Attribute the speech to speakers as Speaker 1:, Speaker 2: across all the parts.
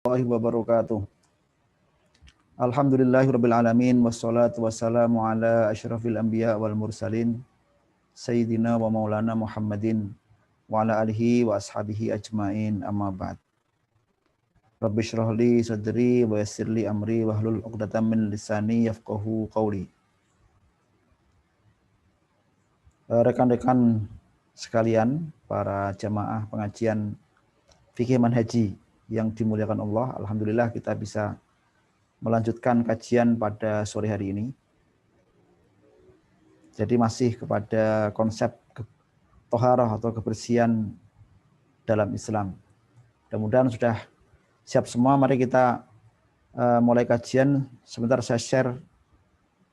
Speaker 1: warahmatullahi wabarakatuh. Alhamdulillahirabbil alamin wassalatu wassalamu ala asyrafil anbiya wal mursalin sayyidina wa maulana Muhammadin wa ala alihi wa ashabihi ajmain, amma ba'd. Rabbi shrah li sadri wa yassir li amri wahlul 'uqdatam min lisani yafqahu qawli. Rekan-rekan sekalian, para jamaah pengajian fikih manhaji yang dimuliakan Allah, alhamdulillah kita bisa melanjutkan kajian pada sore hari ini. Jadi masih kepada konsep toharah atau kebersihan dalam Islam. Mudah-mudahan sudah siap semua. Mari kita mulai kajian. Sebentar saya share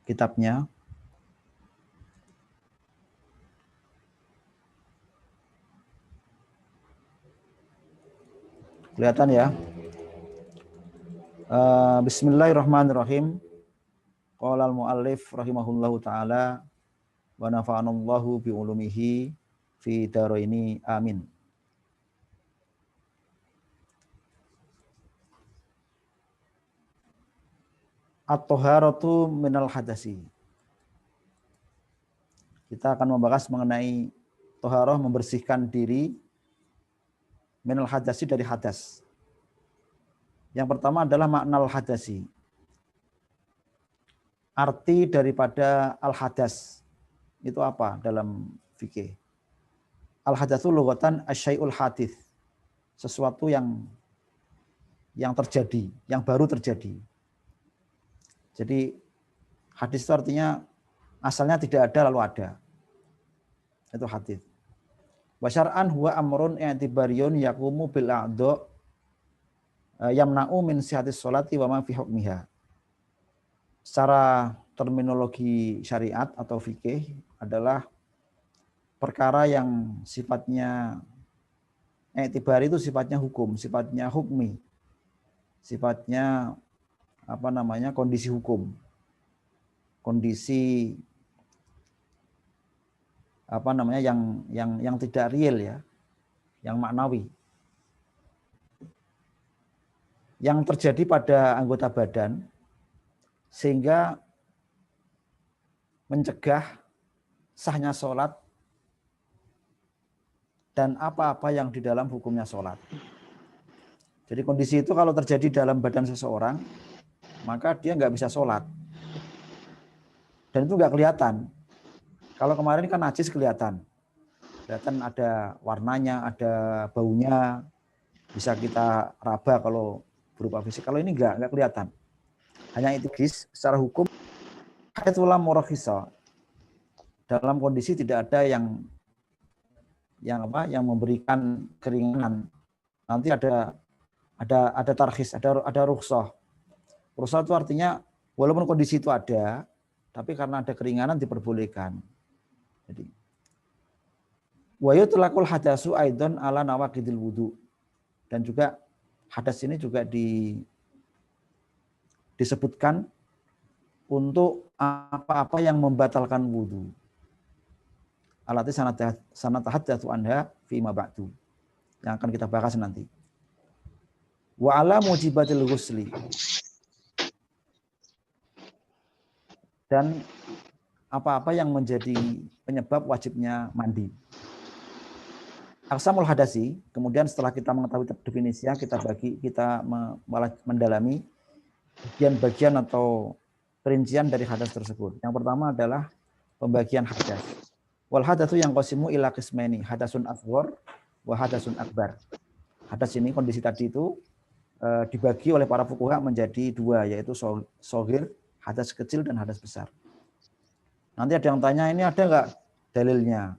Speaker 1: kitabnya. Kelihatan ya? Bismillahirrahmanirrahim. Qala al-muallif rahimahullahu ta'ala wa nafa'anallahu bi ulumihi fi daraini amin. At-taharatu minal hadasi. Kita akan membahas mengenai taharah, membersihkan diri minal hadasi, dari hadas. Yang pertama adalah makna al-hadasi. Arti daripada al-hadas itu apa dalam fikih? Al-hadatsu lughatan asyai'ul hadits. Sesuatu yang terjadi, yang baru terjadi. Jadi hadis itu artinya asalnya tidak ada lalu ada. Itu hadis. Wa syar'an huwa amrun i'tibariyun yaqumu bil a'dha yamna'u min sihhatis sholati wa ma fi hukmiha. Secara terminologi syariat atau fikih adalah perkara yang sifatnya i'tibar, itu sifatnya hukum, sifatnya hukmi, sifatnya kondisi hukum, kondisi yang tidak real ya, yang maknawi, yang terjadi pada anggota badan sehingga mencegah sahnya sholat dan apa-apa yang di dalam hukumnya sholat. Jadi kondisi itu kalau terjadi dalam badan seseorang, maka dia nggak bisa sholat. Dan itu nggak kelihatan. Kalau kemarin kan najis kelihatan ada warnanya, ada baunya, bisa kita raba kalau berupa fisik. Kalau ini nggak kelihatan. Hanya itu secara hukum haitsulam murakhisa. Dalam kondisi tidak ada yang memberikan keringanan. Nanti ada tarkhis, ada rukhsah. Rukhsah itu artinya walaupun kondisi itu ada, tapi karena ada keringanan diperbolehkan. Jadi wa yutlaqul hadasu aidan ala nawaqidil wudu. Dan juga hadas ini juga disebutkan untuk apa-apa yang membatalkan wudu. Alati sanatahaddatsu anha fi ma ba'du. Yang akan kita bahas nanti. Wa ala mujibatil ghusli. Dan apa-apa yang menjadi penyebab wajibnya mandi. Aqsamul hadasi, kemudian setelah kita mengetahui definisinya, kita mendalami bagian-bagian atau perincian dari hadas tersebut. Yang pertama adalah pembagian hadas. Wal hadatsu yang qasimu ila qismaini, hadasun asghar wa hadasun akbar. Hadas ini, kondisi tadi itu dibagi oleh para fuqaha menjadi dua, yaitu shaghir, hadas kecil, dan hadas besar. Nanti ada yang tanya, ini ada nggak dalilnya?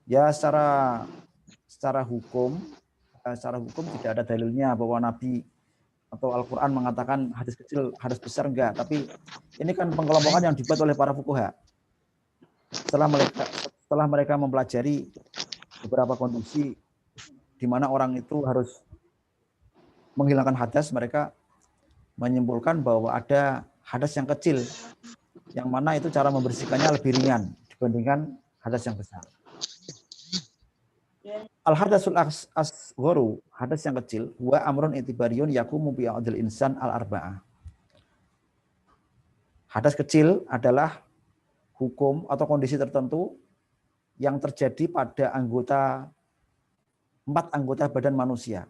Speaker 1: Ya secara hukum tidak ada dalilnya bahwa Nabi atau Al-Quran mengatakan hadas kecil, hadas besar, enggak. Tapi ini kan pengelompokan yang dibuat oleh para fuqaha. Setelah mereka mempelajari beberapa kondisi di mana orang itu harus menghilangkan hadas, mereka menyimpulkan bahwa ada hadas yang kecil, yang mana itu cara membersihkannya lebih ringan dibandingkan hadas yang besar. Al-hadasul al-asgharu, hadas yang kecil, wa amrun itibariyun yakumu bi adil insan al-arba'ah. Hadas kecil adalah hukum atau kondisi tertentu yang terjadi pada empat anggota badan manusia.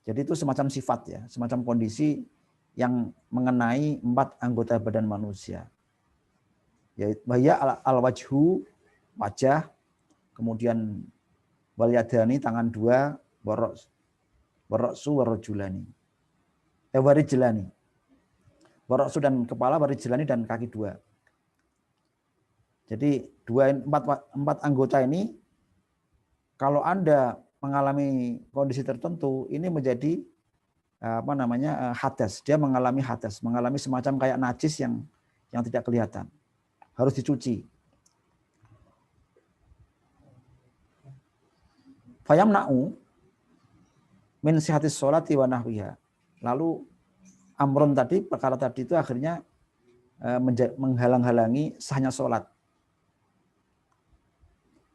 Speaker 1: Jadi itu semacam sifat ya, semacam kondisi yang mengenai empat anggota badan manusia. Yaitu al-wajhu, wajah, kemudian wal yadani, tangan dua, waroksu warojulani. Warijlani. Waroksu dan kepala, warijlani dan kaki dua. Jadi empat anggota ini, kalau Anda mengalami kondisi tertentu, ini menjadi hadas. Dia mengalami hadas, mengalami semacam kayak najis yang tidak kelihatan. Harus dicuci. Fayamna'u min sihatis sholati wa nahwiha. Lalu amrun tadi, perkara tadi itu akhirnya menghalang-halangi sahnya sholat.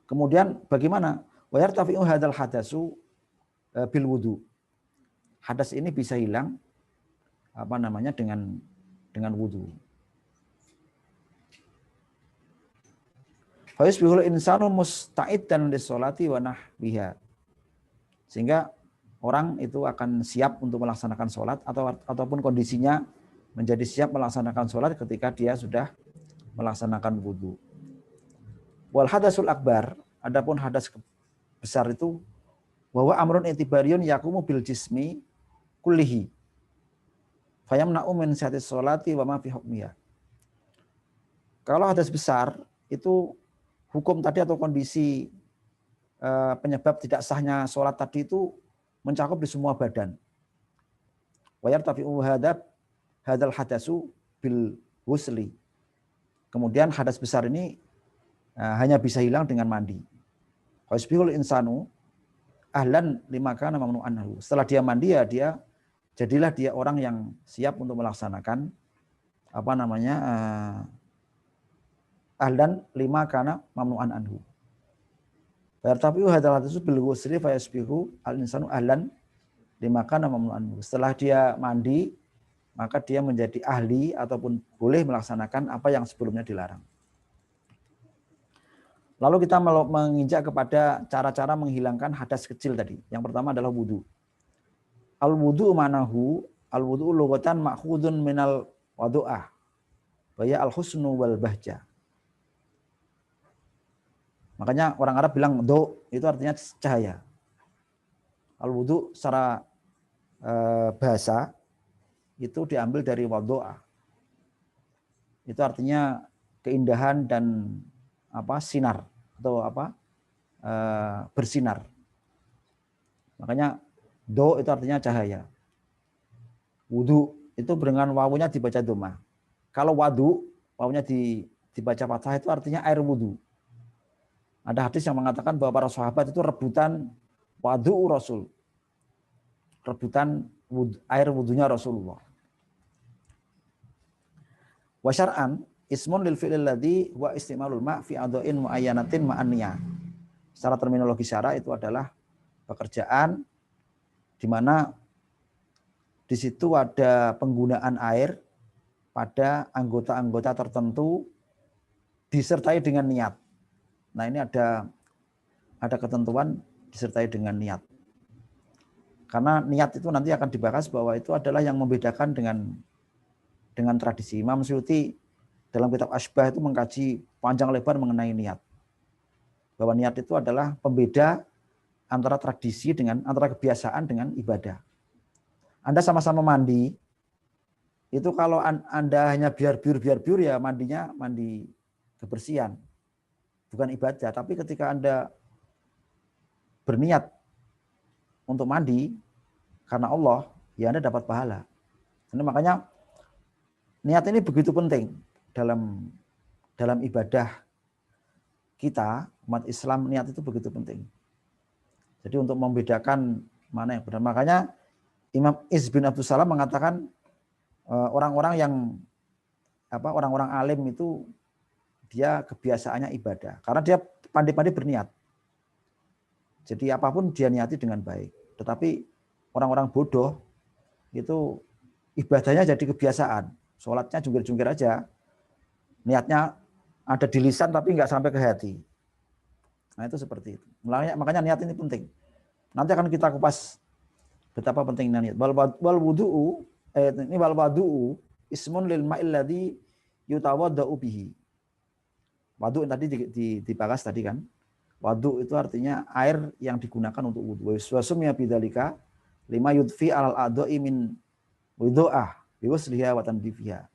Speaker 1: Kemudian bagaimana? Wa yartafi'u hadzal hadasu bil wudu. Hadas ini bisa hilang dengan wudu. Fa yusbihul insanu musta'iddan lis-sholati wa nahwiha. Sehingga orang itu akan siap untuk melaksanakan sholat ataupun kondisinya menjadi siap melaksanakan sholat ketika dia sudah melaksanakan wudu. Wal hadasul akbar, adapun hadas besar itu bahwa amrun itibariyun yakumu bil jismi kullihi. Fayamna'u min sihhatis sholati wa ma fi hukmiha. Kalau hadas besar itu hukum tadi atau kondisi penyebab tidak sahnya sholat tadi itu mencakup di semua badan. Wa yartafi'u hadzal hadasu bil husli. Kemudian hadas besar ini hanya bisa hilang dengan mandi. Wasbihul insanu ahlan lima kana mamnu'an anhu. Setelah dia mandi ya jadilah dia orang yang siap untuk melaksanakan ahlan lima kana mamnu'an anhu. Tapi hadzal hadasu bil ghusli fa yasbihu al insanu ahlan lima kana mamnu'an anhu. Setelah dia mandi maka dia menjadi ahli ataupun boleh melaksanakan apa yang sebelumnya dilarang. Lalu kita menginjak kepada cara-cara menghilangkan hadas kecil tadi. Yang pertama adalah wudu. Al-wudu manahu, al-wudu lughatan ma'khudun minal wadu'ah. Bahya al-husnu wal bahja. Makanya orang Arab bilang do, itu artinya cahaya. Al-wudu secara bahasa itu diambil dari wadu'ah. Itu artinya keindahan dan sinar atau bersinar. Makanya do itu artinya cahaya. Wudu itu dengan wawunya dibaca dhamma. Kalau wadu wawunya dibaca fathah itu artinya air wudu. Ada hadis yang mengatakan bahwa para sahabat itu rebutan wadu Rasul. Rebutan air wudunya Rasulullah. Wa syar'an ismun lil fi'lil ladzi wa istimalul ma' fi adha'in muayyanatin ma'aniyah. Secara terminologi syara itu adalah pekerjaan di mana di situ ada penggunaan air pada anggota-anggota tertentu disertai dengan niat. Nah, ini ada ketentuan disertai dengan niat. Karena niat itu nanti akan dibahas bahwa itu adalah yang membedakan dengan tradisi. Imam Suyuti dalam kitab Asbah itu mengkaji panjang lebar mengenai niat. Bahwa niat itu adalah pembeda antara tradisi antara kebiasaan dengan ibadah. Anda sama-sama mandi, itu kalau Anda hanya biar-biur ya mandinya mandi kebersihan. Bukan ibadah, tapi ketika Anda berniat untuk mandi karena Allah, ya Anda dapat pahala. Jadi makanya niat ini begitu penting dalam ibadah kita, umat Islam, niat itu begitu penting. Jadi untuk membedakan mana yang benar. Makanya Imam Izz bin Abdus Salam mengatakan orang-orang alim itu dia kebiasaannya ibadah. Karena dia pandai-pandai berniat. Jadi apapun dia niati dengan baik. Tetapi orang-orang bodoh itu ibadahnya jadi kebiasaan. Sholatnya jungkir-jungkir aja. Niatnya ada di lisan tapi nggak sampai ke hati. Nah itu seperti itu. Makanya niat ini penting. Nanti akan kita kupas betapa pentingnya niat. Wal wudu'u ini wal wudu'u ismun lil ma'il ladzi yutawadda'u bihi. Wadu tadi dibahas tadi kan. Wadu itu artinya air yang digunakan untuk wudu. Wasumya bidzalika lima yudfi alal adha'i min wudu'ah biwasliha wa tanbifiha.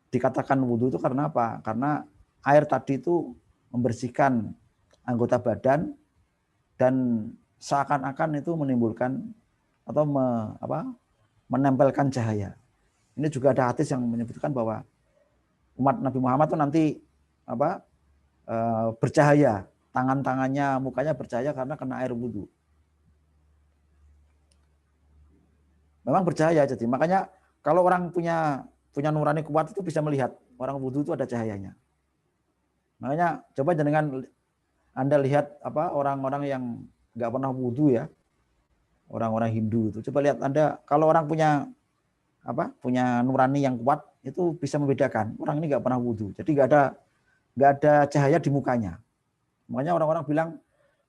Speaker 1: Dikatakan wudu itu karena apa? Karena air tadi itu membersihkan anggota badan dan seakan-akan itu menimbulkan atau menempelkan cahaya. Ini juga ada hadis yang menyebutkan bahwa umat Nabi Muhammad itu nanti bercahaya, tangan-tangannya, mukanya bercahaya karena kena air wudu. Memang bercahaya, jadi makanya kalau orang punya nurani kuat itu bisa melihat orang wudu itu ada cahayanya. Makanya coba jangan Anda lihat orang-orang yang nggak pernah wudu ya, orang-orang Hindu itu. Coba lihat Anda kalau orang punya nurani yang kuat itu bisa membedakan orang ini nggak pernah wudu. Jadi nggak ada cahaya di mukanya. Makanya orang-orang bilang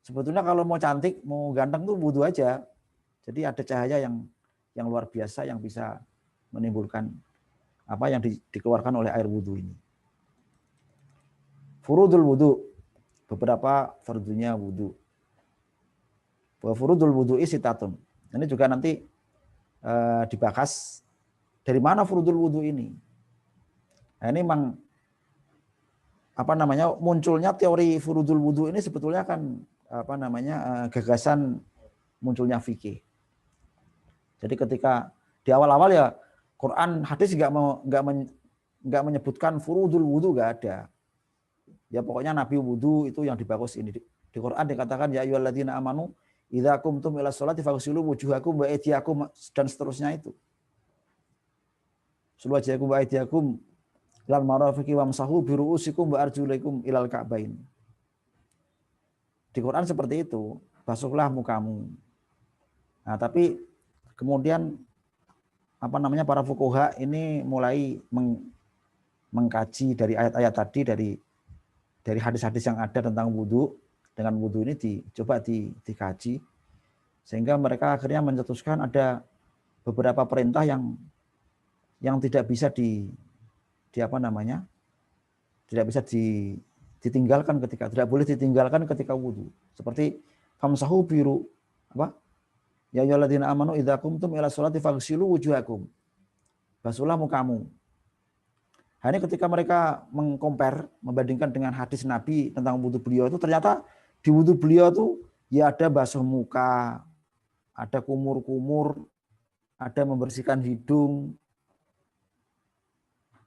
Speaker 1: sebetulnya kalau mau cantik, mau ganteng tuh wudu aja. Jadi ada cahaya yang luar biasa yang bisa menimbulkan apa yang dikeluarkan oleh air wudu ini. Furudul wudu, beberapa fardunya wudu. Furudul wudu sitatun. Ini juga nanti dibahas dari mana furudul wudu ini. Nah, ini memang munculnya teori furudul wudu ini sebetulnya kan gagasan munculnya fikih. Jadi ketika di awal-awal ya Quran hadis nggak menyebutkan furudul wudu, nggak ada. Ya pokoknya Nabi wudu itu yang dibahas ini. Di Quran dikatakan ya ayyuhalladzina amanu idza qumtum ila sholati faghsilu wujuhakum wa aydiyakum dan seterusnya itu. Sulwajakum wa aydiyakum ilal marafiqi wamsahu bi ru'usikum wa arjulakum ilal ka'bain. Di Quran seperti itu, basuhlah mukamu. Nah, tapi kemudian para fuqaha ini mulai mengkaji dari ayat-ayat tadi, dari hadis-hadis yang ada tentang wudu. Dengan wudu ini dikaji sehingga mereka akhirnya mencetuskan ada beberapa perintah yang tidak bisa ditinggalkan tidak boleh ditinggalkan ketika wudu. Seperti famsahu biru ya ayyuhalladzina amanu idza qumtum ila sholati faghsilu wujuhakum. Basuhlah mukamu. Nah, ini ketika mereka membandingkan dengan hadis Nabi tentang wudu beliau itu ternyata di wudu beliau itu ya ada basuh muka, ada kumur-kumur, ada membersihkan hidung.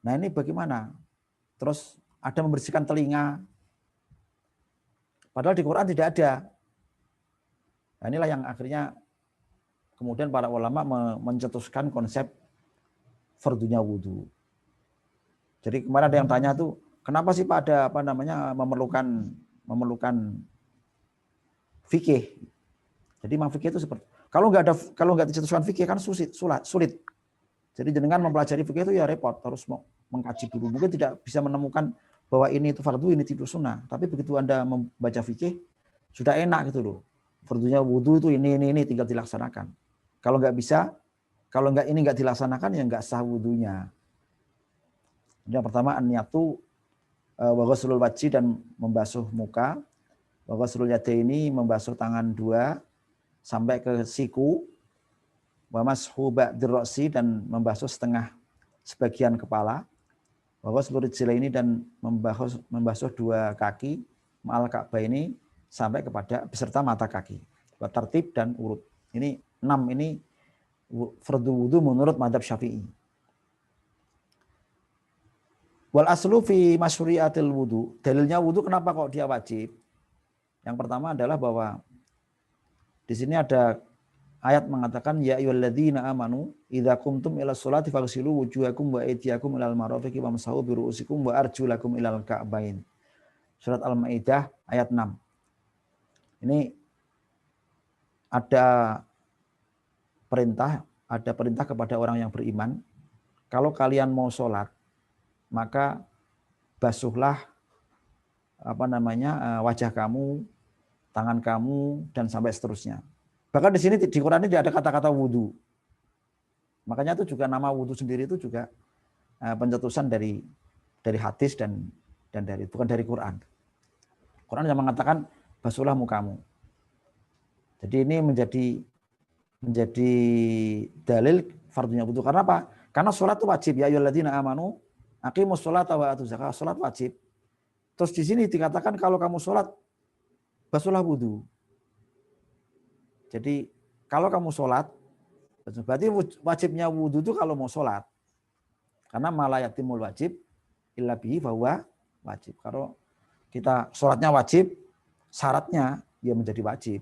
Speaker 1: Nah, ini bagaimana? Terus ada membersihkan telinga. Padahal di Quran tidak ada. Nah, inilah yang akhirnya kemudian para ulama mencetuskan konsep fardunya wudu. Jadi kemarin ada yang tanya tuh, kenapa sih Pak ada memerlukan fikih? Jadi memang fikih itu seperti kalau nggak dicetuskan fikih kan sulit. Jadi dengan mempelajari fikih itu ya repot, harus mengkaji dulu. Mungkin tidak bisa menemukan bahwa ini itu fardu, ini itu sunnah. Tapi begitu Anda membaca fikih sudah enak gitu loh. Fardunya wudu itu ini tinggal dilaksanakan. Kalau ini nggak dilaksanakan ya nggak sah wudunya. Yang pertama an-niyatu wa ghuslul wajhi dan membasuh muka, wa ghuslul yadaini membasuh tangan 2 sampai ke siku, wa mashu ba'dir ra'si dan membasuh sebagian kepala, wa ghuslul rijlaini dan membasuh 2 kaki, ma'al ka'baini sampai kepada beserta mata kaki. Wa tertib dan urut. Ini 6 ini fardu wudu menurut mazhab Syafi'i. Wal aslu fi masyru'iatil wudu. Dalilnya wudu kenapa kok dia wajib? Yang pertama adalah bahwa di sini ada ayat mengatakan ya ayyuhalladzina amanu idza qumtum ila sholati faghsilu wujuhakum wa aydiyakum ilal marafiqi wamsahu bi ru'usikum wa arjulakum ilal ka'bain. Surat Al-Maidah ayat 6. Ini ada perintah kepada orang yang beriman, kalau kalian mau sholat, maka basuhlah wajah kamu, tangan kamu, dan sampai seterusnya. Bahkan di sini di Quran ini tidak ada kata-kata wudhu. Makanya itu juga nama wudhu sendiri itu juga pencetusan dari hadis dan bukan dari Quran. Quran yang mengatakan basuhlah mukamu. Jadi ini menjadi dalil fardunya wudhu. Karena apa? Karena sholat itu wajib. Ya ayyuhalladzina amanu aqimus sholata wa atuz zakah. Sholat wajib. Terus di sini dikatakan kalau kamu sholat basuhlah wudhu. Jadi kalau kamu sholat, berarti wajibnya wudhu itu kalau mau sholat. Karena malayatimul wajib illa bihi bahwa wajib. Kalau kita sholatnya wajib, syaratnya ya menjadi wajib.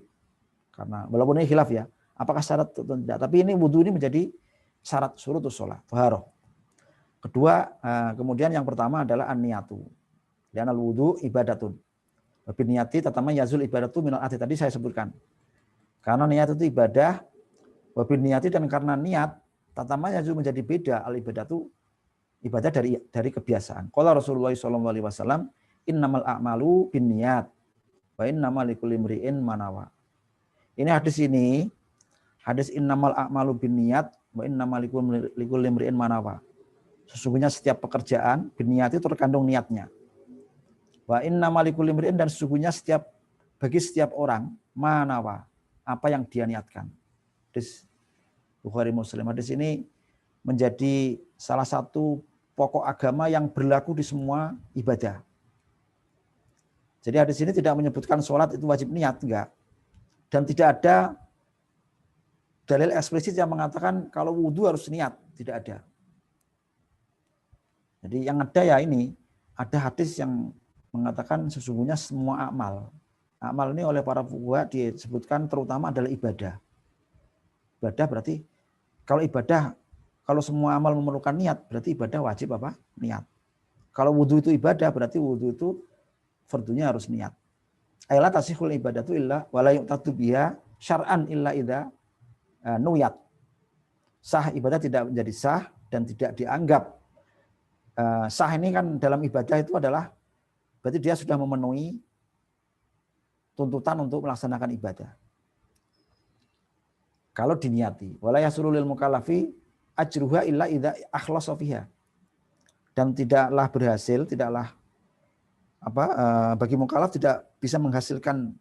Speaker 1: Karena walaupun ini khilaf ya, apakah syarat atau tidak. Tapi ini wudhu ini menjadi syarat syurutus sholat. Taharah. Kedua, kemudian yang pertama adalah an-niyatu. Dan al-wudhu ibadatun. Bin niyati tatama yazul ibadatu minal ati. Tadi saya sebutkan. Karena niat itu ibadah, wabin niyati, dan karena niat, tatama yazul menjadi beda. Al-ibadatu ibadah dari kebiasaan. Qala Rasulullah SAW, innamal a'malu bin niyat, wa innamal likulli imri'in manawa. Ini hadis innamal a'malu bin niyat, wa innamal likulli imri'in manawa. Sesungguhnya setiap pekerjaan bin niyat itu terkandung niatnya. Wa innamal likulli imri'in, dan sesungguhnya bagi setiap orang manawa, apa yang dia niatkan. Hadis Bukhari Muslim. Hadis ini menjadi salah satu pokok agama yang berlaku di semua ibadah. Jadi hadis ini tidak menyebutkan sholat itu wajib niat, enggak. Dan tidak ada dalil eksplisit yang mengatakan kalau wudhu harus niat, tidak ada. Jadi yang ada ya ini, ada hadis yang mengatakan sesungguhnya semua amal. Amal ini oleh para fuqaha disebutkan terutama adalah ibadah. Ibadah berarti kalau semua amal memerlukan niat, berarti ibadah wajib apa? Niat. Kalau wudhu itu ibadah, berarti wudhu itu fardunya harus niat. Ayla tasihul ibadatu illa wala yu'tadu biha syar'an illa idza nuyat. Sah ibadah tidak menjadi sah dan tidak dianggap sah. Ini kan dalam ibadah itu adalah berarti dia sudah memenuhi tuntutan untuk melaksanakan ibadah. Kalau diniati, wala yasulu lil mukallafi ajruha illa idza akhlasa fiha. Dan tidaklah berhasil, bagi mukallaf tidak bisa menghasilkan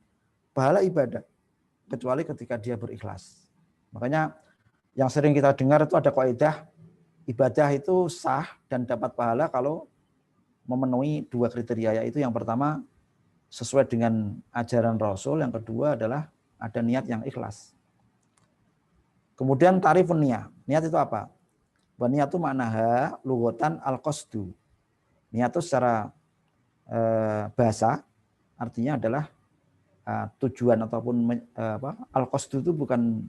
Speaker 1: pahala ibadah kecuali ketika dia berikhlas. Makanya yang sering kita dengar itu ada kaidah ibadah itu sah dan dapat pahala kalau memenuhi dua kriteria, yaitu yang pertama sesuai dengan ajaran Rasul, yang kedua adalah ada niat yang ikhlas. Kemudian tarifun niat. Niat itu apa? Niat itu maknaha lughatan al-qasdu. Niat itu secara bahasa artinya adalah tujuan ataupun al-qasdu itu bukan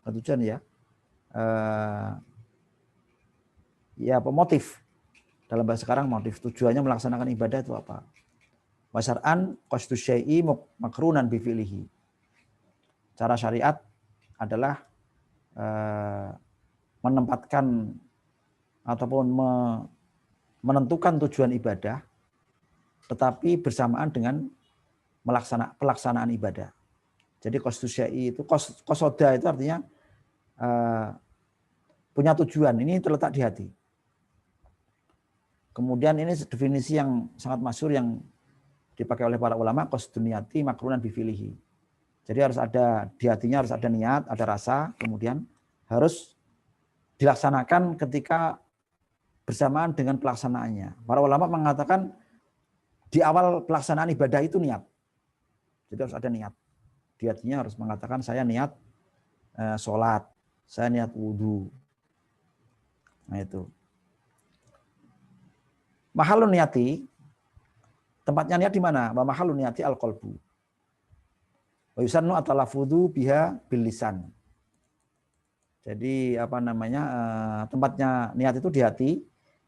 Speaker 1: tujuan ya. Motif. Dalam bahasa sekarang motif, tujuannya melaksanakan ibadah itu apa? Wasar'an qasdu syai'i makrunan bi fi'lihi. Cara syariat adalah menempatkan ataupun menentukan tujuan ibadah tetapi bersamaan dengan pelaksanaan ibadah. Jadi qasdu syai'i itu qasoda itu artinya punya tujuan, ini terletak di hati. Kemudian ini definisi yang sangat masyhur yang dipakai oleh para ulama, qasdun niyati makrunan bi fi'lihi. Jadi harus ada di hatinya, harus ada niat, ada rasa, kemudian harus dilaksanakan ketika bersamaan dengan pelaksanaannya. Para ulama mengatakan di awal pelaksanaan ibadah itu niat. Jadi harus ada niat. Di hatinya harus mengatakan saya niat sholat, saya niat wudhu. Nah itu. Mahalun niyati, tempatnya niat di mana? Wa mahalun niyati al-qalbu. Wa yusannu at-talafudzu biha bil lisan. Jadi tempatnya niat itu di hati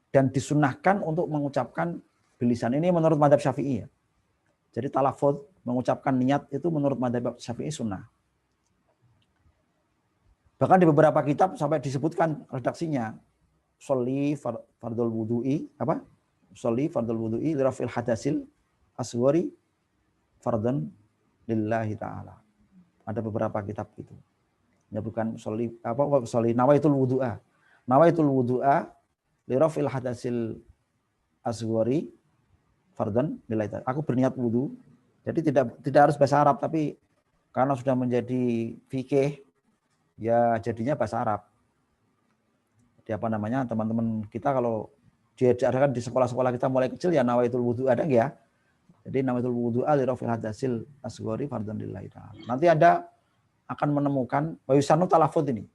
Speaker 1: dan disunahkan untuk mengucapkan bil lisan. Ini menurut mazhab Syafi'i ya. Jadi talafudz mengucapkan niat itu menurut mazhab Syafi'i sunnah. Bahkan di beberapa kitab sampai disebutkan redaksinya sholli fardul wudu'i apa? Sholli fardul wudu'i lirafil hadasil asghari fardhan lillahi ta'ala. Ada beberapa kitab gitu. Ya bukan sholli apa sholli nawaitul wudu'a. Nawaitul wudu'a lirafil hadasil asghari fardhan lillahi ta'ala. Aku berniat wudu. Jadi tidak harus bahasa Arab, tapi karena sudah menjadi fikih ya jadinya bahasa Arab. Jadi apa namanya, teman-teman kita kalau diajarkan di sekolah-sekolah kita mulai kecil ya nawaitul wudu ada enggak ya? Jadi nawaitul wudu li rafil hadasil asghari fardhan lillahi ta'ala. Nanti Anda akan menemukan wayusanu talafud ini.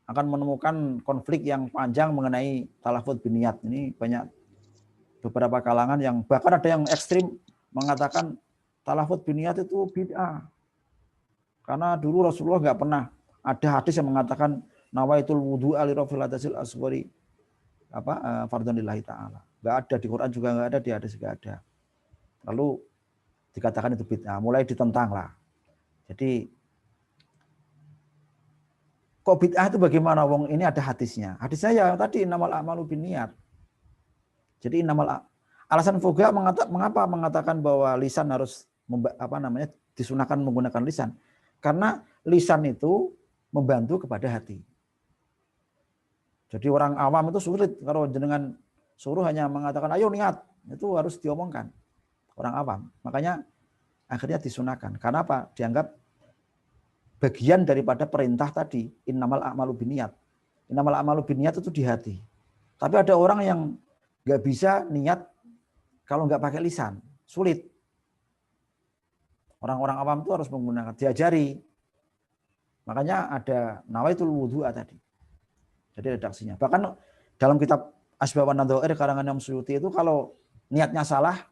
Speaker 1: Akan menemukan konflik yang panjang mengenai talafud biniat. Ini banyak beberapa kalangan yang bahkan ada yang ekstrim mengatakan talafud biniat itu bid'ah. Karena dulu Rasulullah enggak pernah ada hadis yang mengatakan nawaitul wudu'a li rafil hadasil asghari fardhan lillahi ta'ala. Enggak ada di Quran juga enggak ada, di hadis enggak ada. Lalu dikatakan itu bid'ah, mulai ditentang lah. Jadi kok bid'ah itu bagaimana? Wong ini ada hadisnya. Hadisnya ya tadi innamal a'malu binniyat. Jadi alasan fuqaha mengapa mengatakan bahwa lisan harus disunahkan menggunakan lisan? Karena lisan itu membantu kepada hati. Jadi orang awam itu sulit kalau jenengan suruh hanya mengatakan ayo niat, itu harus diomongkan. Orang awam. Makanya akhirnya disunahkan. Karena apa? Dianggap bagian daripada perintah tadi, innamal a'malu binniyat. Innamal a'malu binniyat itu di hati. Tapi ada orang yang nggak bisa niat kalau nggak pakai lisan, sulit. Orang-orang awam itu harus menggunakan, diajari. Makanya ada nawaitul wudu'a tadi. Jadi redaksinya. Bahkan dalam kitab Asbab wan Nadhair karangan Imam Suyuti itu kalau niatnya salah,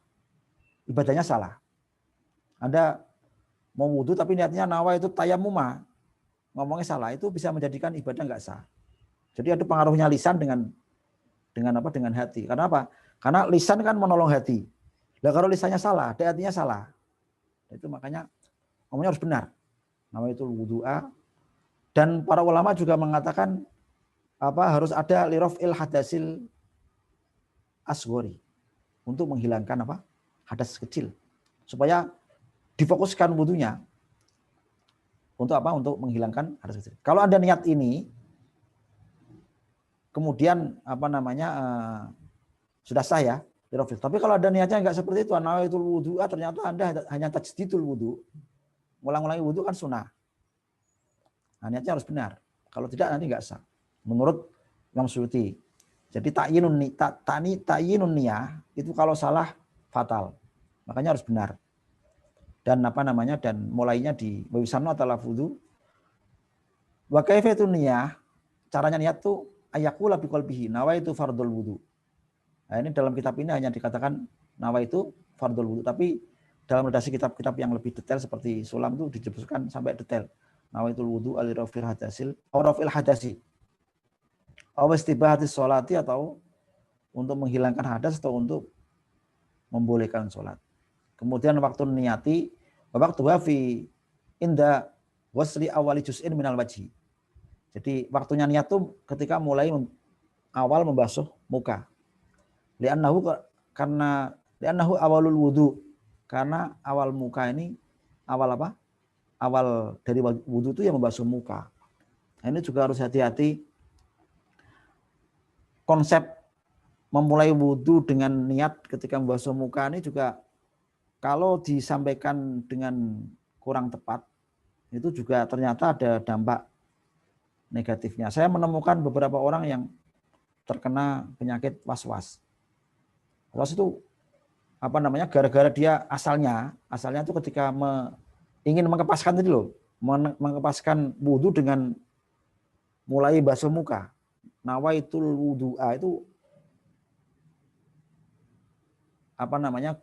Speaker 1: ibadahnya salah. Anda mau wudu tapi niatnya nawa itu tayammuma, ngomongnya salah, itu bisa menjadikan ibadah nggak sah. Jadi ada pengaruhnya lisan dengan hati. Karena apa? Karena lisan kan menolong hati. Nah kalau lisannya salah, hatinya salah. Itu makanya ngomongnya harus benar. Nawaitul wudu'a. Dan para ulama juga mengatakan harus ada lirafil hadasil asghari untuk menghilangkan hadas kecil supaya difokuskan wudunya untuk untuk menghilangkan hadas kecil. Kalau Anda niat ini kemudian sudah sah ya lirafil. Tapi kalau ada niatnya enggak seperti itu, nawaitul wudu'a, ternyata Anda hanya tajdidul wudu, ulang-ulangi wudu kan sunnah. Nah, niatnya harus benar. Kalau tidak nanti enggak sah. Menurut Imam Suyuti. Jadi ta'yinun niyah itu kalau salah fatal. Makanya harus benar. Dan dan mulainya di wawisanno talafudzu. Wa kaifatun niyah, caranya niat tuh ayaqula biqalbihi nawaitu fardul wudu. Nah, ini dalam kitab ini hanya dikatakan nawaitu fardul wudu, tapi dalam redaksi kitab-kitab yang lebih detail seperti Sulam itu disebutkan sampai detail. Nawaitul wudu alirafil hadasil aw rafil hadasi. Aw istibahatis sholati, atau untuk menghilangkan hadas atau untuk membolehkan sholat. Kemudian waktu niyati waktu fi inda wasli awali juz'in minal wajhi. Jadi waktunya niat tuh ketika mulai awal membasuh muka. Li'annahu awalul wudu. Karena awal muka ini awal apa? Awal dari wudu itu yang membasuh muka. Nah, ini juga harus hati-hati. Konsep memulai wudu dengan niat ketika membasuh muka ini juga kalau disampaikan dengan kurang tepat, itu juga ternyata ada dampak negatifnya. Saya menemukan beberapa orang yang terkena penyakit was-was. Was itu gara-gara dia asalnya itu ketika ingin mengepaskan tadi loh, mengepaskan wudu dengan mulai basuh muka. Nawaitul wudu'a itu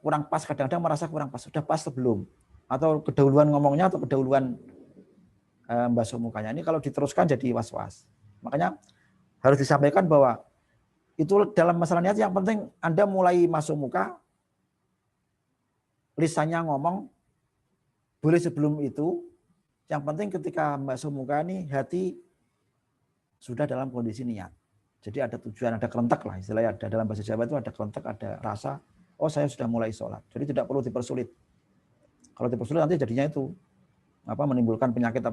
Speaker 1: kurang pas, kadang-kadang merasa kurang pas. Sudah pas sebelum, atau kedahuluan ngomongnya atau kedahuluan basuh mukanya. Ini kalau diteruskan jadi was-was. Makanya harus disampaikan bahwa itu dalam masalah niat yang penting Anda mulai masuk muka, lisannya ngomong, boleh sebelum itu. Yang penting ketika basuh muka ini hati sudah dalam kondisi niat. Jadi ada tujuan, ada kerentek lah istilahnya, ada dalam bahasa Jawa itu ada kerentek, ada rasa, oh saya sudah mulai sholat. Jadi tidak perlu dipersulit. Kalau dipersulit nanti jadinya itu menimbulkan penyakit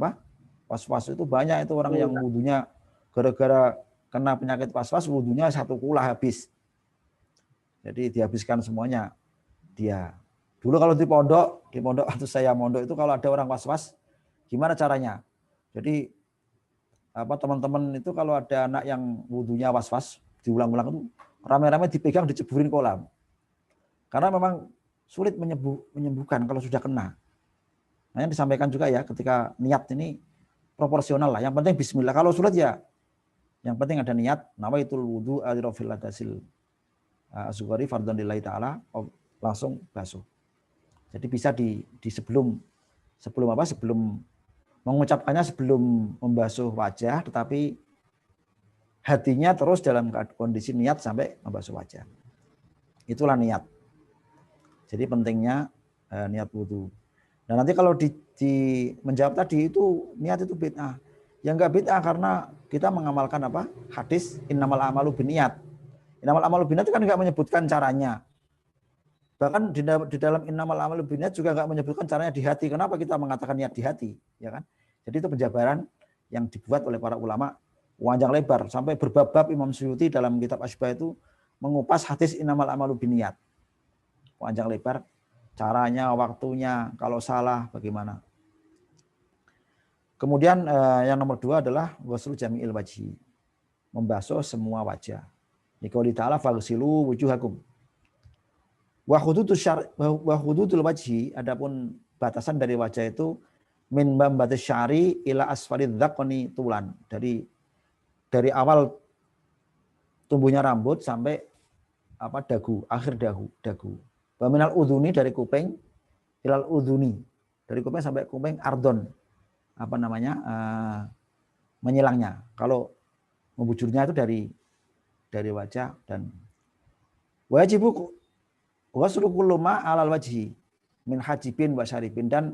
Speaker 1: was-was. Itu banyak itu orang yang wudunya gara-gara kena penyakit was-was, wudunya 1 kula habis. Jadi dihabiskan semuanya dia. Dulu kalau di pondok waktu saya mondok itu kalau ada orang was-was, gimana caranya? Jadi teman-teman itu kalau ada anak yang wudunya was-was, diulang-ulang itu rame-rame dipegang, diceburin kolam. Karena memang sulit menyembuhkan kalau sudah kena. Nah, yang disampaikan juga ya, ketika niat ini proporsional lah. Yang penting bismillah. Kalau sulit ya, yang penting ada niat. Nawaitul wudu alirofil adasil asugari fardhon lillahi ta'ala, langsung basuh. Jadi bisa di sebelum mengucapkannya sebelum membasuh wajah, tetapi hatinya terus dalam kondisi niat sampai membasuh wajah. Itulah niat. Jadi pentingnya niat wudu. Nah nanti kalau menjawab tadi itu niat itu bid'ah. Ya enggak bid'ah karena kita mengamalkan hadis innamal a'malu binniyat. Innamal a'malu binniyat itu kan enggak menyebutkan caranya. Bahkan di dalam innamal a'malu binniyat juga enggak menyebutkan caranya di hati. Kenapa kita mengatakan niat di hati, ya kan? Jadi itu penjabaran yang dibuat oleh para ulama panjang lebar sampai berbab-bab. Imam Suyuti dalam kitab Asbah itu mengupas hadis innamal a'malu binniyat. Panjang lebar caranya, waktunya, kalau salah bagaimana. Kemudian yang nomor 2 adalah ghusl jami'il wajhi, membasuh semua wajah. Qouli ta'ala faghsilu wujuhakum. Wa hududul wajhi, adapun batasan dari wajah itu min bambatis syari ila asfalid dzaqni tulan, dari awal tumbuhnya rambut sampai dagu, akhir dagu. Wa minal udhuni, dari kuping ilal udhuni, dari kuping sampai kuping ardon, menyilangnya. Kalau membujurnya itu dari wajah. Dan wajibu ghuslu kullu ma alal wajhi min hajibin wa syaribin, dan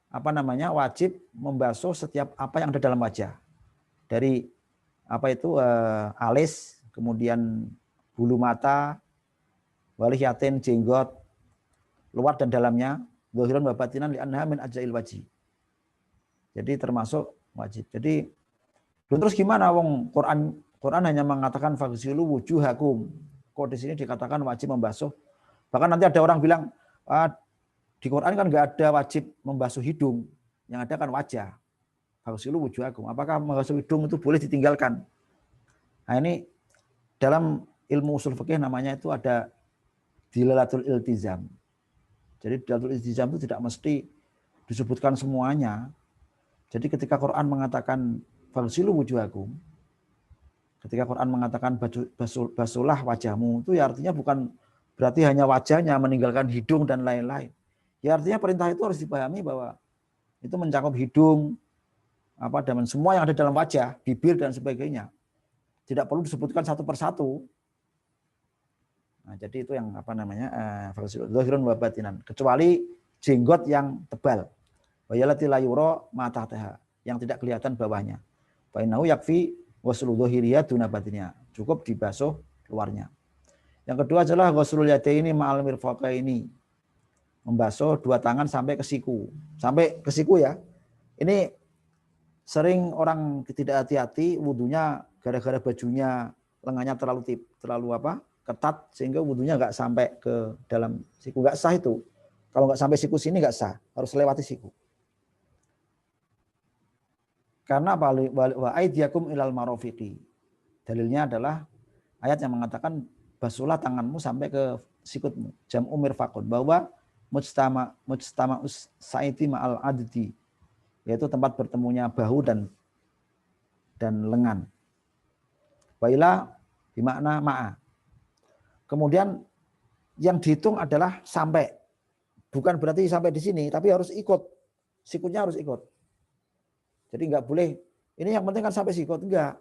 Speaker 1: wajib membasuh setiap apa yang ada dalam wajah, dari alis, kemudian bulu mata, walihatin, jenggot, luar dan dalamnya, zahiran wa batinan li annaha min ajzail wajhi. Jadi termasuk wajib. Jadi terus gimana wong Quran hanya mengatakan faghsilu wujuhakum. Kok di sini dikatakan wajib membasuh? Bahkan nanti ada orang bilang, di Quran kan enggak ada wajib membasuh hidung, yang ada kan wajah. Faghsilu wujuhakum. Apakah membasuh hidung itu boleh ditinggalkan? Nah, ini dalam ilmu usul fikih namanya itu ada dilalatul iltizam. Jadi dilalatul iltizam itu tidak mesti disebutkan semuanya. Jadi ketika Quran mengatakan faghsilu wujuhakum, ketika Quran mengatakan basuhlah wajahmu, itu ya artinya bukan berarti hanya wajahnya, meninggalkan hidung dan lain-lain. Ya artinya perintah itu harus dipahami bahwa itu mencakup hidung, dan semua yang ada dalam wajah, bibir dan sebagainya. Tidak perlu disebutkan satu persatu. Nah, jadi itu yang zahirun wa batinan, kecuali jenggot yang tebal. Wa yalati la yura ma tahtaha, yang tidak kelihatan bawahnya. Fa innahu yakfi ghuslu dhahiriya duna batinnya. Cukup dibasuh luarnya. Yang kedua adalah ghuslul yadaini ma'al mirfaqaini, membasuh 2 tangan sampai ke siku. Sampai ke siku ya. Ini sering orang tidak hati-hati wudunya gara-gara bajunya lengannya terlalu ketat sehingga wudunya enggak sampai ke dalam siku, enggak sah itu. Kalau enggak sampai siku sini enggak sah, harus lewati siku. Karena wa aidiyakum ilal marafiqi. Dalilnya adalah ayat yang mengatakan basuhlah tanganmu sampai ke sikutmu. Jam'u mirfaqun, bahwa mujtama'us sa'iti ma'al addi, yaitu tempat bertemunya bahu dan lengan. Waila bimakna ma'a. Kemudian yang dihitung adalah sampai. Bukan berarti sampai di sini, tapi harus ikut. Sikutnya harus ikut. Jadi enggak boleh, ini yang penting kan sampai sikut, enggak.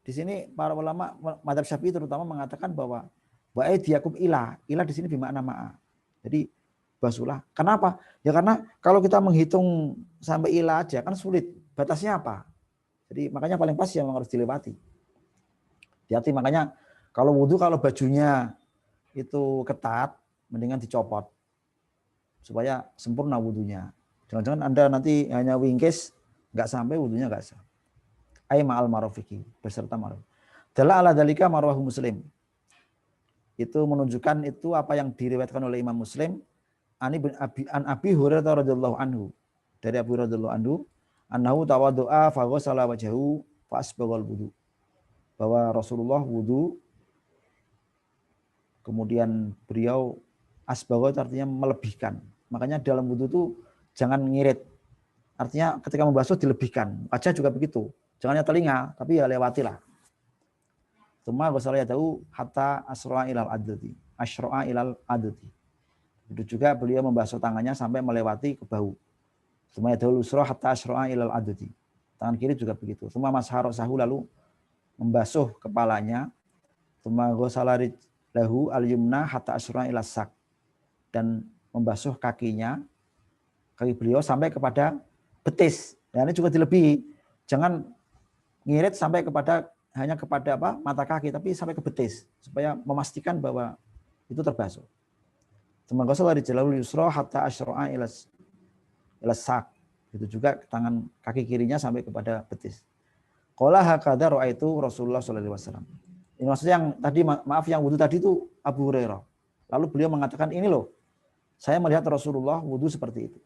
Speaker 1: Di sini para ulama mazhab Syafi'i terutama mengatakan bahwa wa aidiyakum ila di sini bimakna ma'a. Jadi basuhlah. Kenapa? Ya karena kalau kita menghitung sampai ila aja kan sulit. Batasnya apa? Jadi makanya paling pas yang harus dilewati. Hati-hati, makanya kalau wudhu, kalau bajunya itu ketat, mendingan dicopot supaya sempurna wudhunya. Jangan-jangan Anda nanti hanya wingkis, nggak sampai wudhunya nggak sah. Ai ma'al marofiki, beserta maruf. Dalla ala dalika marwahu Muslim. Itu menunjukkan itu apa yang diriwayatkan oleh Imam Muslim an Abi Hurairah radhiyallahu anhu. Dari Abu Hurairah radhiyallahu anhu, annahu tawaddu'a fa ghassala wajhahu fa asbaghal wudu. Bahwa Rasulullah wudu, kemudian beliau asbagha itu artinya melebihkan. Makanya dalam wudu itu jangan ngirit. Artinya ketika membasuh dilebihkan. Wajah juga begitu. Jangan hanya telinga, tapi ya lewatilah. Tsumma ghasala yadahu hatta asra'a ilal adati. Asra'a ilal adati. Itu juga beliau membasuh tangannya sampai melewati ke bahu. Tsumma yadahu lusra hatta asra'a ilal adati. Tangan kiri juga begitu. Tsumma masahara sahu, lalu membasuh kepalanya. Tsumma ghasala lahu al-yumna hatta asra'a ilal sak. Dan membasuh kakinya, kaki beliau sampai kepada betis. Ya, ini juga dilebihi. Jangan ngirit sampai kepada hanya kepada mata kaki, tapi sampai ke betis supaya memastikan bahwa itu terbasuh. Semoga selalu dijalul yusra hatta asyra'a ila sak. Itu juga tangan kaki kirinya sampai kepada betis. Qala hakadha ra'aitu Rasulullah sallallahu alaihi wasallam. Ini maksudnya yang tadi, maaf, yang wudu tadi itu Abu Hurairah. Lalu beliau mengatakan, ini loh, saya melihat Rasulullah wudu seperti itu.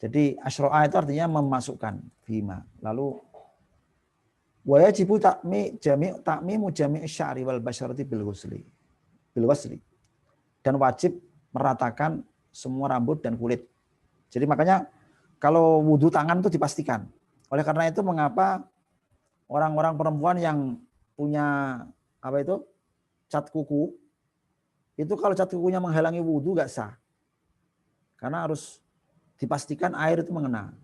Speaker 1: Jadi asyra'a itu artinya memasukkan fima. Lalu wa yajibu ta'mimu jami' sya'ri wal basyarati bil wasli. Dan wajib meratakan semua rambut dan kulit. Jadi makanya kalau wudu tangan itu dipastikan. Oleh karena itu mengapa orang-orang perempuan yang punya cat kuku, itu kalau cat kukunya menghalangi wudu nggak sah. Karena harus dipastikan air itu mengena.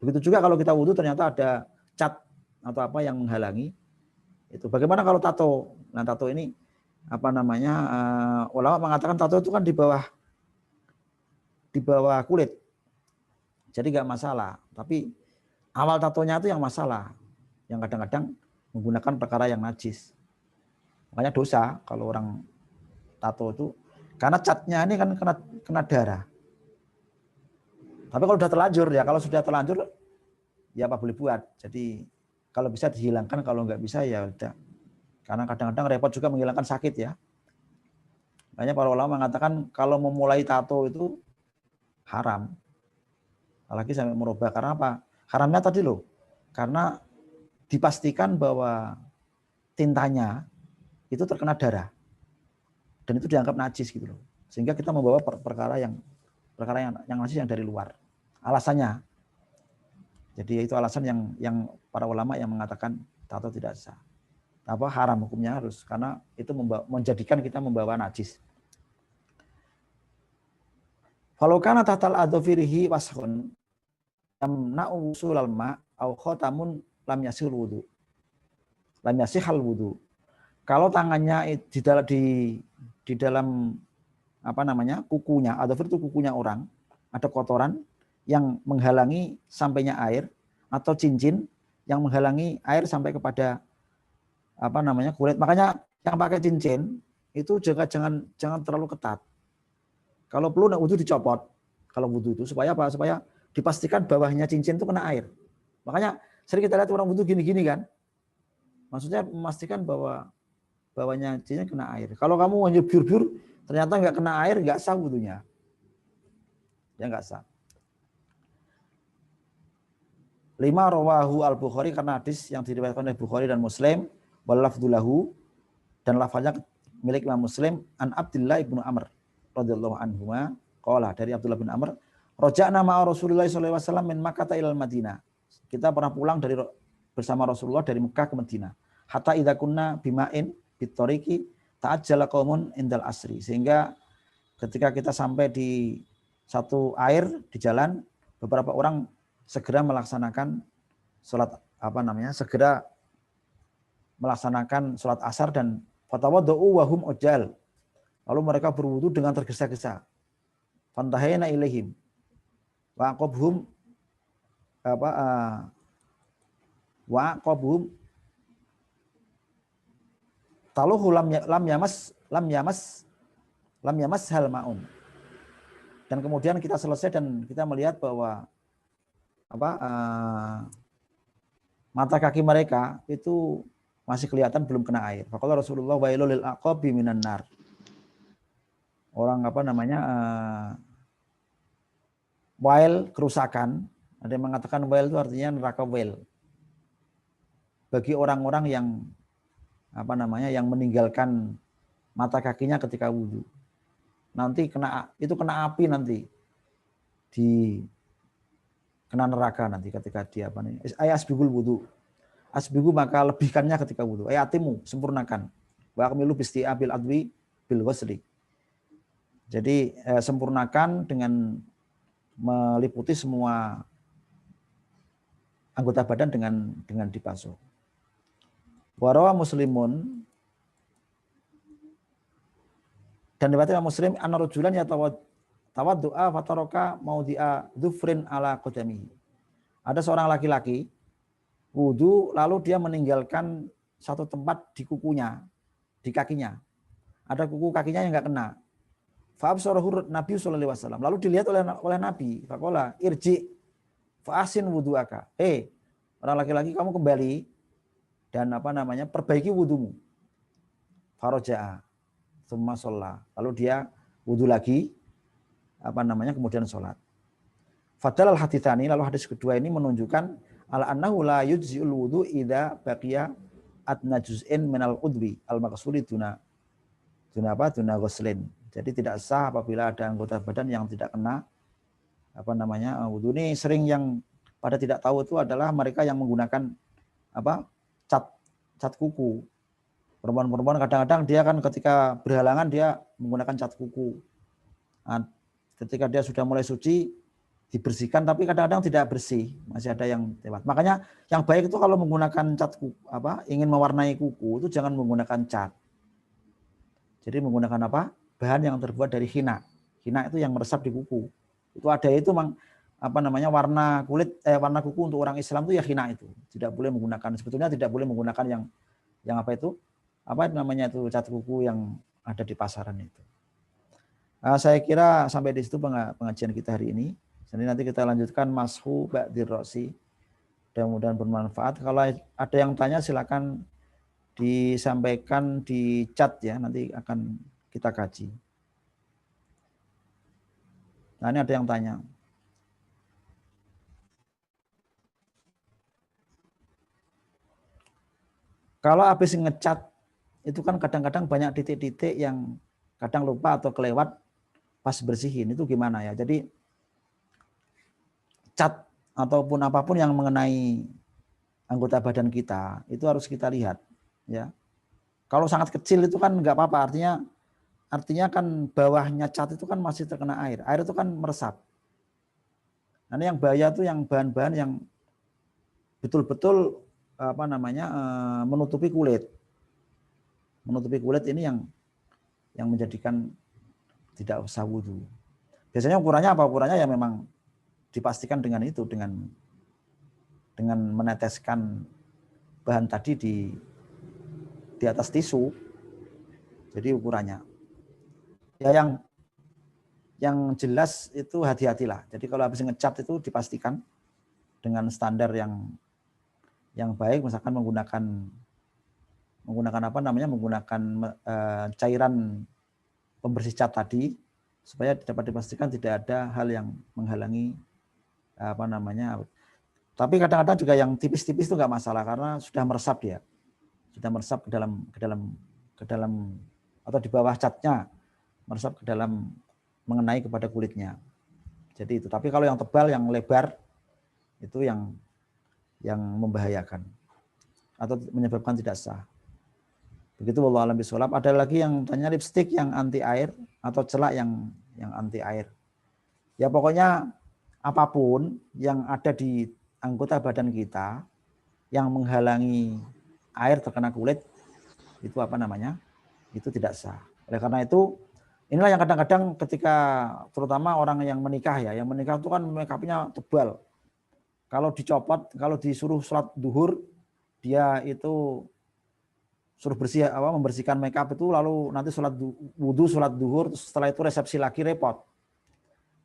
Speaker 1: Begitu juga kalau kita wudu ternyata ada cat atau apa yang menghalangi. Itu bagaimana kalau tato? Nah, tato ini ulama mengatakan tato itu kan di bawah kulit. Jadi nggak masalah. Tapi awal tatonya itu yang masalah. Yang kadang-kadang menggunakan perkara yang najis. Makanya dosa kalau orang tato itu, karena catnya ini kan kena darah. Tapi kalau sudah terlanjur, ya kalau sudah terlanjur, ya apa boleh buat. Jadi kalau bisa dihilangkan, kalau nggak bisa ya udah. Karena kadang-kadang repot juga menghilangkan sakit ya. Makanya para ulama mengatakan kalau memulai tato itu haram. Apalagi sampai merubah. Karena apa? Haramnya tadi loh. Karena dipastikan bahwa tintanya itu terkena darah. Dan itu dianggap najis gitu loh. Sehingga kita membawa perkara yang najis yang dari luar. Alasannya. Jadi itu alasan yang para ulama yang mengatakan tato tidak sah. Haram hukumnya harus, karena itu menjadikan kita membawa najis. Falau kana tatal adhafirihi washun tamna'u usulal ma' au khatamun lam yasil wudu. Lam yasihal wudu. Kalau tangannya di dalam kukunya, adhafir itu kukunya orang, ada kotoran yang menghalangi sampainya air, atau cincin yang menghalangi air sampai kepada kulit. Makanya yang pakai cincin itu jangan terlalu ketat. Kalau perlu wudu dicopot. Kalau wudu itu supaya apa? Supaya dipastikan bawahnya cincin itu kena air. Makanya sering kita lihat orang wudu gini-gini kan. Maksudnya memastikan bahwa bawahnya cincin kena air. Kalau kamu hanya biur-biur ternyata nggak kena air, nggak sah wudunya. Ya nggak sah. 5 rawahu al-Bukhari, karena hadis yang diriwayatkan oleh Bukhari dan Muslim, wal lafdzulahu, dan lafaznya milik Imam Muslim, an Abdullah ibnu Amr radhiyallahu anhuma, qala, dari Abdullah bin Amr, raja'na ma'a Rasulullah sallallahu alaihi wasallam min Makkah ilal Madinah. Kita pernah pulang bersama Rasulullah dari Mekah ke Madinah. Hatta idza kunna bima'in bitariqi ta'ajjala qaumun indal asri. Sehingga ketika kita sampai di satu air di jalan, beberapa orang segera melaksanakan segera melaksanakan sholat asar dan fatawaddu'u wa hum ujal. Lalu mereka berwudu dengan tergesa-gesa. Fantahayna ilaihim wa aqabhum apa wa qabum taluhu lam yamas hal maun. Dan kemudian kita selesai dan kita melihat bahwa apa mata kaki mereka itu masih kelihatan belum kena air. Faqala Rasulullah wailul lil aqabi minan nar. Orang apa namanya wail kerusakan, ada yang mengatakan wail itu artinya neraka wail. Bagi orang-orang yang apa namanya yang meninggalkan mata kakinya ketika wudhu. Nanti kena api nanti di kena neraka nanti ketika dia apa nih asbigul wudu. Asbigu maka lebihkannya ketika wudhu. Atimu sempurnakan. Wa akmilu bisti'abil adwi bil ghusli. Jadi sempurnakan dengan meliputi semua anggota badan dengan dibasuh. Warawa Muslimun dan riwayat Muslim anna rajulan tawaddu'a fataraka maudhi'a dhufrin ala qadamihi. Ada seorang laki-laki wudu lalu dia meninggalkan satu tempat di kukunya, di kakinya. Ada kuku kakinya yang enggak kena. Fa'absarahu Nabi sallallahu alaihi wasallam. Lalu dilihat oleh Nabi, faqala irji fa'asin wudu'aka. Orang laki-laki kamu kembali dan apa namanya perbaiki wudumu. Faraja'a tsumma shalla. Lalu dia wudu lagi apa namanya kemudian sholat. Fadal al-haditsani, lalu hadis kedua ini menunjukkan ala annahu la yujzi'ul wudu idza baqiya adna juz'in minal udwi al-maqsudi duna ghuslin. Jadi tidak sah apabila ada anggota badan yang tidak kena apa namanya wudu. Ini sering yang pada tidak tahu itu adalah mereka yang menggunakan apa cat kuku. Perempuan-perempuan kadang-kadang dia kan ketika berhalangan dia menggunakan cat kuku. Nah, ketika dia sudah mulai suci dibersihkan tapi kadang-kadang tidak bersih, masih ada yang lewat. Makanya yang baik itu kalau menggunakan cat kuku ingin mewarnai kuku itu jangan menggunakan cat. Jadi menggunakan apa? Bahan yang terbuat dari hina. Hina itu yang meresap di kuku. Itu ada itu warna warna kuku untuk orang Islam itu ya hina itu. Tidak boleh menggunakan, sebetulnya tidak boleh menggunakan yang apa itu? Apa namanya itu cat kuku yang ada di pasaran itu. Saya kira sampai di situ pengajian kita hari ini. Jadi nanti kita lanjutkan mashu ba'dir ra'si. Mudah-mudahan bermanfaat. Kalau ada yang tanya silakan disampaikan di chat ya, nanti akan kita kaji. Nah, ini ada yang tanya. Kalau habis ngecat, itu kan kadang-kadang banyak titik-titik yang kadang lupa atau kelewat pas bersihin, itu gimana ya? Jadi cat ataupun apapun yang mengenai anggota badan kita, itu harus kita lihat. Ya. Kalau sangat kecil itu kan nggak apa-apa, artinya kan bawahnya cat itu kan masih terkena air. Air itu kan meresap. Nah, yang bahaya itu yang bahan-bahan yang betul-betul menutupi kulit. Menutupi kulit ini yang menjadikan tidak usah wudu. Biasanya ukurannya apa? Ukurannya ya memang dipastikan dengan itu, dengan meneteskan bahan tadi di atas tisu. Jadi ukurannya. Ya yang jelas itu hati-hatilah. Jadi kalau habis ngecat itu dipastikan dengan standar yang baik, misalkan menggunakan cairan pembersih cat tadi supaya dapat dipastikan tidak ada hal yang menghalangi Tapi kadang-kadang juga yang tipis-tipis itu nggak masalah karena sudah meresap dia. Sudah meresap ke dalam atau di bawah catnya, meresap ke dalam mengenai kepada kulitnya. Jadi itu. Tapi kalau yang tebal, yang lebar itu yang membahayakan atau menyebabkan tidak sah. Begitu wallahu a'lam bishawab. Ada lagi yang tanya lipstik yang anti air atau celak yang anti air. Ya pokoknya apapun yang ada di anggota badan kita yang menghalangi air terkena kulit itu itu tidak sah. Oleh karena itu inilah yang kadang-kadang ketika terutama orang yang menikah ya, yang menikah itu kan make up-nya tebal. kalau dicopot, kalau disuruh sholat duhur, dia itu suruh bersih membersihkan makeup itu, lalu nanti sholat wudhu, sholat duhur, setelah itu resepsi lagi, repot.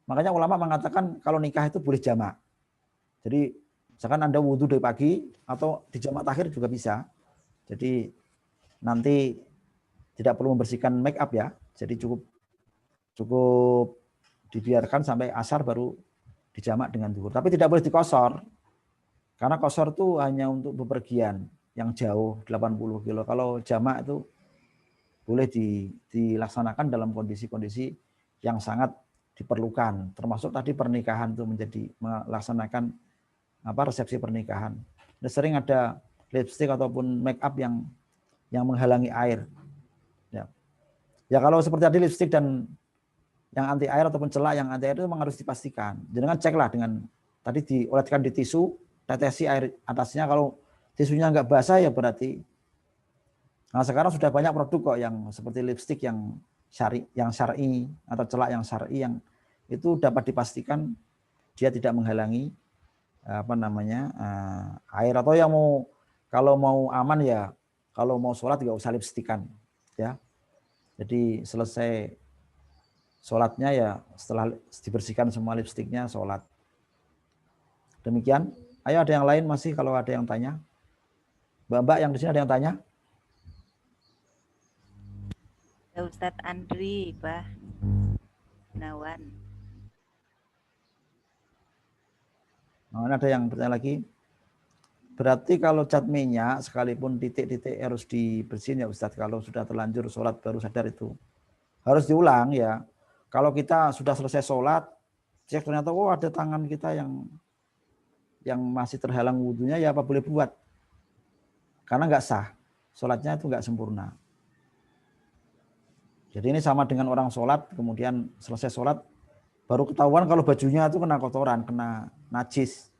Speaker 1: Makanya ulama mengatakan kalau nikah itu boleh jamak. Jadi misalkan Anda wudhu dari pagi atau di jamak takhir juga bisa. Jadi nanti tidak perlu membersihkan make up ya. Jadi cukup dibiarkan sampai asar baru dijamak dengan duhur. Tapi tidak boleh dikosor. Karena kosor itu hanya untuk bepergian yang jauh 80 kilo. Kalau jamak itu boleh dilaksanakan dalam kondisi-kondisi yang sangat diperlukan. Termasuk tadi pernikahan itu melaksanakan resepsi pernikahan. Dan sering ada lipstick ataupun make up yang menghalangi air. Ya kalau seperti tadi lipstick dan yang anti air ataupun celak yang anti air itu memang harus dipastikan. Jangan ceklah dengan tadi dioleskan di tisu, tetesi air atasnya. Kalau tisunya nggak basah ya berarti. Nah sekarang sudah banyak produk kok yang seperti lipstick yang syar'i atau celak yang syar'i yang itu dapat dipastikan dia tidak menghalangi air. Atau yang kalau mau aman ya kalau mau sholat nggak usah lipstikan ya. Jadi selesai sholatnya ya setelah dibersihkan semua lipstiknya sholat. Demikian. Ayo ada yang lain masih kalau ada yang tanya. Mbak-mbak yang di sini ada yang tanya?
Speaker 2: Ustadz Andri, Pak Nawan.
Speaker 1: Ada yang bertanya lagi? Berarti kalau cat minyak sekalipun titik-titik harus dibersihin ya Ustadz. Kalau sudah terlanjur sholat baru sadar itu harus diulang ya. Kalau kita sudah selesai sholat, cek ternyata ada tangan kita yang masih terhalang wudhunya ya apa boleh buat. Karena nggak sah, sholatnya itu nggak sempurna. Jadi ini sama dengan orang sholat, kemudian selesai sholat, baru ketahuan kalau bajunya itu kena kotoran, kena najis.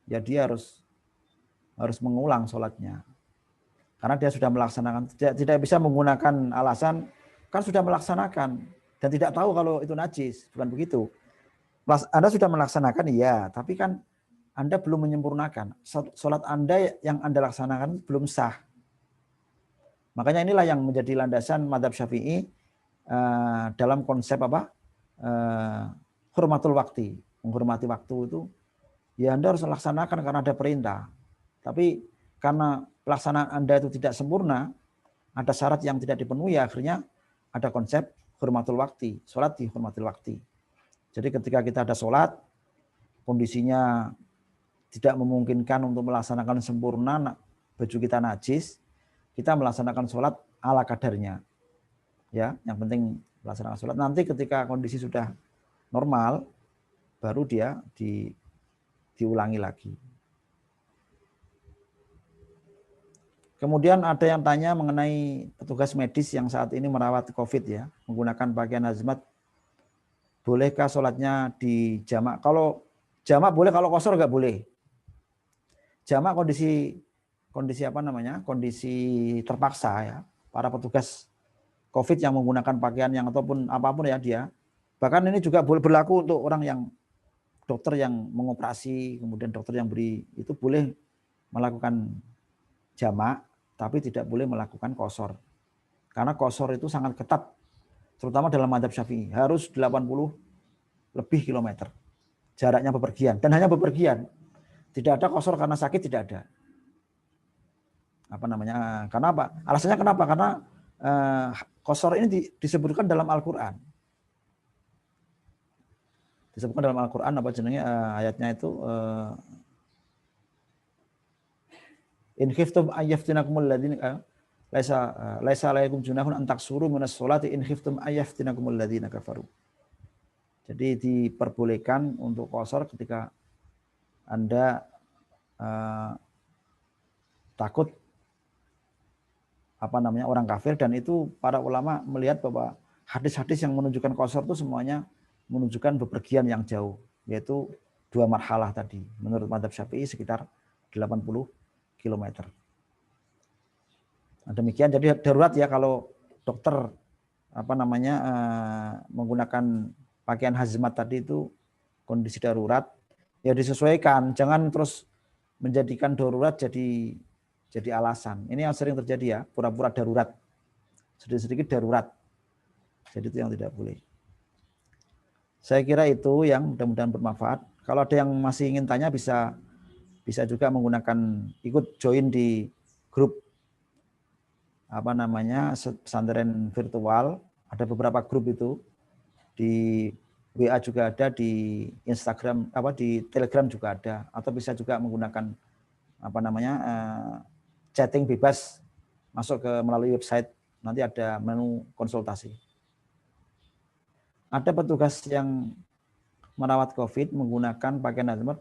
Speaker 1: Ya dia harus mengulang sholatnya. Karena dia sudah melaksanakan, tidak bisa menggunakan alasan, kan sudah melaksanakan, dan tidak tahu kalau itu najis, bukan begitu. Anda sudah melaksanakan, iya, tapi kan Anda belum menyempurnakan. Sholat Anda yang Anda laksanakan belum sah. Makanya inilah yang menjadi landasan mazhab Syafi'i dalam konsep hurmatul waktu. Menghormati waktu itu, ya Anda harus melaksanakan karena ada perintah. Tapi karena pelaksanaan Anda itu tidak sempurna, ada syarat yang tidak dipenuhi, akhirnya ada konsep hurmatul waktu. Sholat di hurmatul waktu. Jadi ketika kita ada sholat, kondisinya tidak memungkinkan untuk melaksanakan sempurna, baju kita najis, kita melaksanakan sholat ala kadarnya. Ya, yang penting melaksanakan sholat. Nanti ketika kondisi sudah normal, baru dia diulangi lagi. Kemudian ada yang tanya mengenai petugas medis yang saat ini merawat COVID ya, menggunakan pakaian hazmat. Bolehkah sholatnya di jamak? Kalau jamak boleh, kalau kosor nggak boleh. Jamak kondisi kondisi terpaksa ya. Para petugas COVID yang menggunakan pakaian yang ataupun apapun ya dia. Bahkan ini juga boleh berlaku untuk orang yang dokter yang mengoperasi, kemudian dokter yang beri itu boleh melakukan jamak, tapi tidak boleh melakukan kosor. Karena kosor itu sangat ketat, terutama dalam mazhab Syafi'i, harus 80 lebih kilometer jaraknya bepergian, dan hanya bepergian. Tidak ada kosor karena sakit, tidak ada. Karena apa? Alasannya kenapa? Karena kosor ini disebutkan dalam Al-Qur'an. Disebutkan dalam Al-Qur'an ayatnya itu in khiftum ayyaftinakumul ladzina laisa alaikum junahun an taksuru minas sholati in khiftum ayyaftinakumul ladzina kafaru. Jadi diperbolehkan untuk qasar ketika Anda takut orang kafir, dan itu para ulama melihat bahwa hadis-hadis yang menunjukkan qasar itu semuanya menunjukkan bepergian yang jauh, yaitu 2 marhalah tadi. Menurut mazhab Syafi'i sekitar 80 km. Nah, demikian, jadi darurat ya kalau dokter menggunakan pakaian hazmat tadi itu kondisi darurat, Ya disesuaikan, jangan terus menjadikan darurat jadi alasan. Ini yang sering terjadi ya, pura-pura darurat. Sedikit-sedikit darurat. Jadi itu yang tidak boleh. Saya kira itu yang mudah-mudahan bermanfaat. Kalau ada yang masih ingin tanya bisa juga menggunakan ikut join di grup apa namanya pesantren virtual. Ada beberapa grup itu di WA juga ada, di Instagram di Telegram juga ada, atau bisa juga menggunakan apa namanya chatting bebas, masuk ke melalui website, nanti ada menu konsultasi. Ada petugas yang merawat COVID menggunakan pakaian hazmat,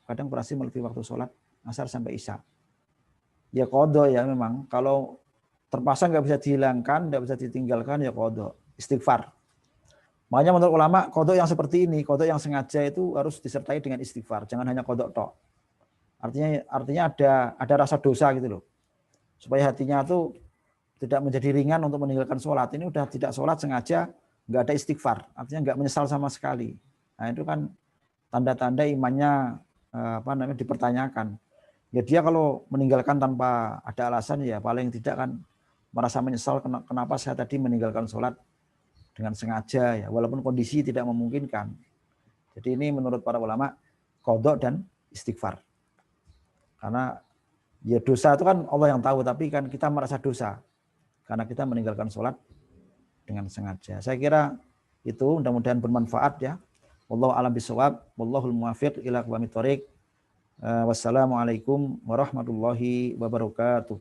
Speaker 1: kadang berhasil melebihi waktu sholat asar sampai isya. Ya qadha ya memang, kalau terpasang nggak bisa dihilangkan, nggak bisa ditinggalkan, ya qadha, istighfar. Makanya menurut ulama qadha yang seperti ini, qadha yang sengaja itu harus disertai dengan istighfar, jangan hanya qadha tok. Artinya ada rasa dosa gitu loh. Supaya hatinya tuh tidak menjadi ringan untuk meninggalkan sholat. Ini udah tidak sholat sengaja, nggak ada istighfar, artinya nggak menyesal sama sekali. Nah itu kan tanda-tanda imannya dipertanyakan. Ya dia kalau meninggalkan tanpa ada alasan ya paling tidak kan merasa menyesal kenapa saya tadi meninggalkan sholat dengan sengaja ya, walaupun kondisi tidak memungkinkan. Jadi ini menurut para ulama qadha dan istighfar. Karena ya dosa itu kan Allah yang tahu, tapi kan kita merasa dosa karena kita meninggalkan sholat dengan sengaja. Saya kira itu mudah-mudahan bermanfaat ya. Wallahu a'lam bishawab, wallahul muwaffiq ila aqwamit thoriq. Wassalamualaikum warahmatullahi wabarakatuh.